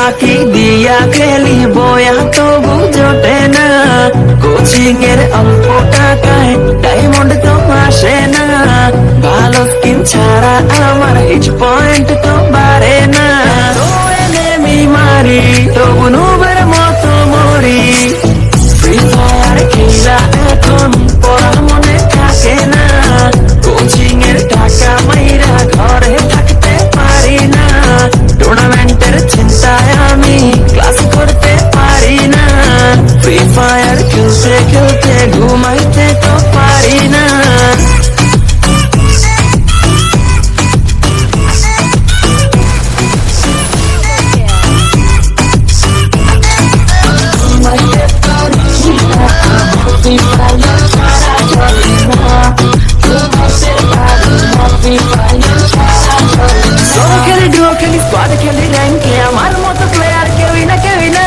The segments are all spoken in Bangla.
ফাঁকি দিয়া খেলি বয়া তবু জোটে না, কোচিং এর অল্প টাকায় ডায়মন্ড তো আসে না, ভালো স্কিন ছাড়া আমার হিট পয়েন্ট তো বাড়ে না। তো এনেমি মারি তবু নুবের মতো মরি, ফ্রি ফায়ার খেলা এখন পড়া মনে থাকে না, কোচিং এর টাকা মাইরা ঘরে থাকতে পারি না, টুর্নামেন্টের চিন্তায় আমি ক্লাস করতে পারি না, ফ্রি ফায়ার খেলতে খেলতে ঘুমাইতে তো পারি না। আমার মতো প্লেয়ার কেউই না কেউই না,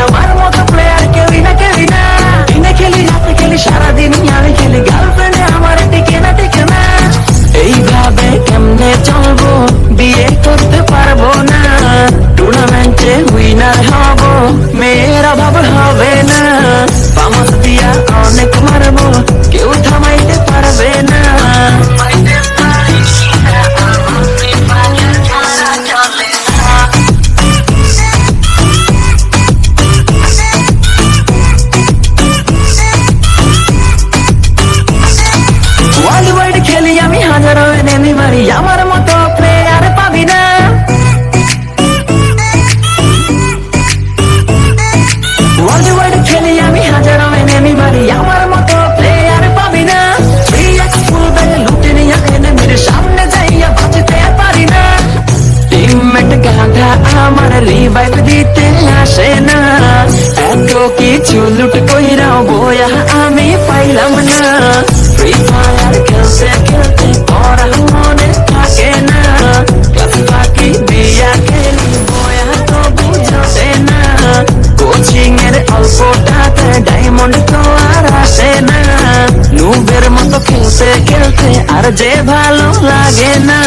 আমার মতো প্লেয়ার কেউই না কেউই না, দিনে খেলি রাতে খেলি সারাদিন আমি খেলি, গার্লফ্রেন্ডে আমার টিকে না টিকে না, এইভাবে কেমনে চলবো বিয়ে করতে পারবো না, টুর্নামেন্টে উইনার হব মেয়ের অভাব হবে না, পামাস দিয়া অনেক মারবো কেউ থামাইতে পারবে না। ওয়ার্ল্ড ওয়াইড খেলি আমি হাজারো এনেমি মারি, আমার মতো প্লেয়ার পাবি না, ওয়ার্ল্ড ওয়াইড খেলি আমি হাজারো এনেমি মারি, আমার মতো প্লেয়ার পাবি না, 3x ফুল ব্যাগে লুটে নিয়ে এনেমির সামনে যাইয়া বাঁচতে পারি না, টিমমেট গাধা আমার রিভাইভ দিতে আসে না, এত কিছু লুট কইরাও বয়া আমি পাইলাম না, ফ্রি ফায়ার খেলতে খেলতে পড়া মনে থাকে না, ক্লাস ফাঁকি দিয়া খেলি বয়া তো বুঝতে না, কোচিং এর অল্প টাকায় ডায়মন্ড তো আর আসে না, নুবের মতো খেলতে খেলতে আর যে ভালো লাগে না।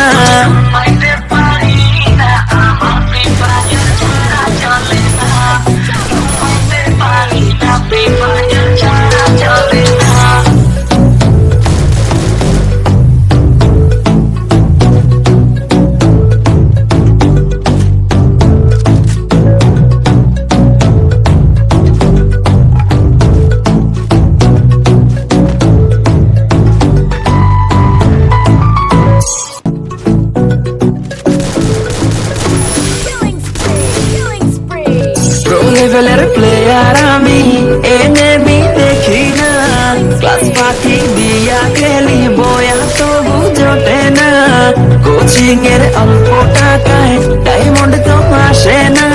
লেভেলের প্লেয়ার আমি এনেমি দেখি না, ক্লাস ফাঁকি দিয়া খেলি বয়া তবু জোটে না, কোচিং এর অল্প টাকায় ডায়মন্ড তো আসে না,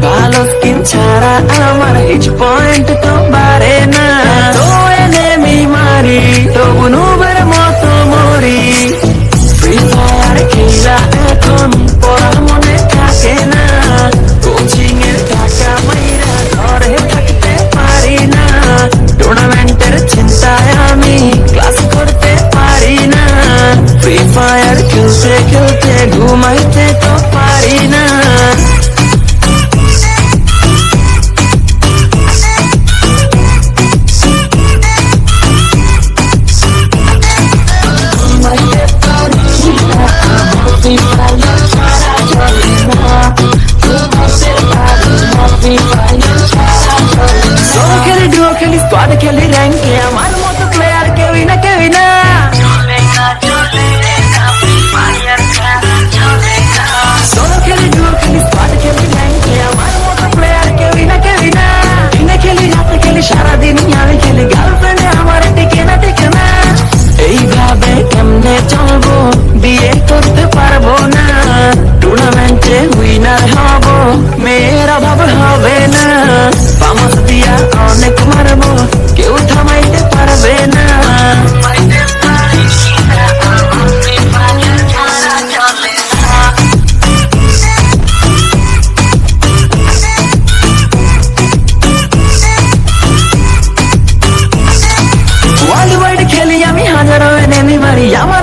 ভালো স্কিন ছাড়া আমার হিট পয়েন্ট তো বাড়ে না, তো এনেমি মারি তবু নুবের মতো মরি, ফ্রি ফায়ার খেলা এখন পড়া মনে থাকে না, কোচিং এর টাকা মাইরা ঘরে থাকতে পারি না, টুর্নামেন্টের চিন্তায় আমি ক্লাস করতে পারি না, ফ্রি ফায়ার খেলতে খেলতে ঘুমাইতে তো পারি না। খেলি র্যাঙ্কে আমার মতো প্লেয়ার কেউই না কেউই না, সোলো খেলি ডুও খেলি স্কোয়াড খেলি র্যাঙ্কে আমার মতো প্লেয়ার কেউই না কেউই না, দিনে খেলি রাতে খেলি সারাদিন আমি খেলি, গার্লফ্রেন্ডে আমার টিকে না টিকে না, এইভাবে কেমনে চলবো বিয়ে করতে পারবো না, টুর্নামেন্টে উইনার হব মেয়ের অভাব হবে না, পামাস দিয়া অনেক মারবো কেউ থামাইতে পারবে না। ওয়ার্ল্ড ওয়াইড খেলি আমি হাজারো এনেমি আমার